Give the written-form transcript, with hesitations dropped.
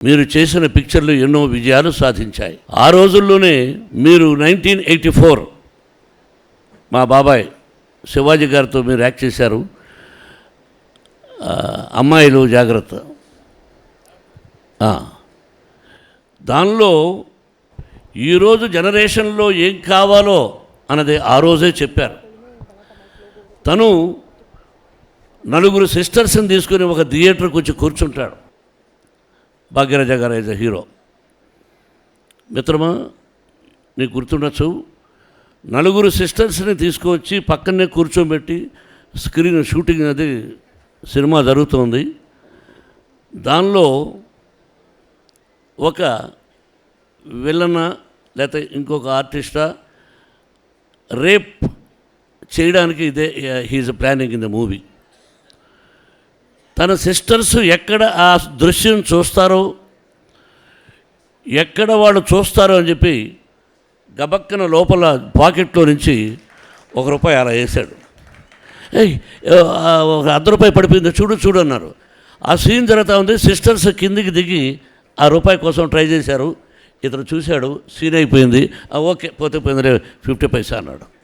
మీరు చేసిన పిక్చర్లు ఎన్నో విజయాలు సాధించాయి. ఆ రోజుల్లోనే మీరు 1984 మా బాబాయ్ శివాజీ గారితో మీరు యాక్ట్ చేశారు. అమ్మాయిలు జాగ్రత్త. దానిలో ఈరోజు జనరేషన్లో ఏం కావాలో అన్నది ఆ రోజే చెప్పారు. తను నలుగురు సిస్టర్స్ని తీసుకుని ఒక థియేటర్కి వచ్చి కూర్చుంటాడు. భాగ్యరాజ గారు యాజ్ ఎ హీరో. మిత్రమా, నీకు గుర్తుండొచ్చు, నలుగురు సిస్టర్స్ని తీసుకువచ్చి పక్కనే కూర్చోబెట్టి స్క్రీన్ షూటింగ్ అది సినిమా జరుగుతుంది. దానిలో ఒక విలనా లేకపోతే ఇంకొక ఆర్టిస్టా రేప్ చేయడానికి ఇదే he's planning in the movie. తన సిస్టర్స్ ఎక్కడ ఆ దృశ్యం చూస్తారో, ఎక్కడ వాళ్ళు చూస్తారో అని చెప్పి గబక్కన లోపల పాకెట్లో నుంచి ₹1 అలా వేశాడు. ఒక ₹100 పడిపోయింది, చూడు చూడు అన్నారు. ఆ సీన్ జరుగుతూ ఉంది. సిస్టర్స్ కిందికి దిగి ఆ రూపాయి కోసం ట్రై చేశారు. ఇతను చూశాడు, సీన్ అయిపోయింది. ఓకే, పోతే పోయింది, 50 పైసా అన్నాడు.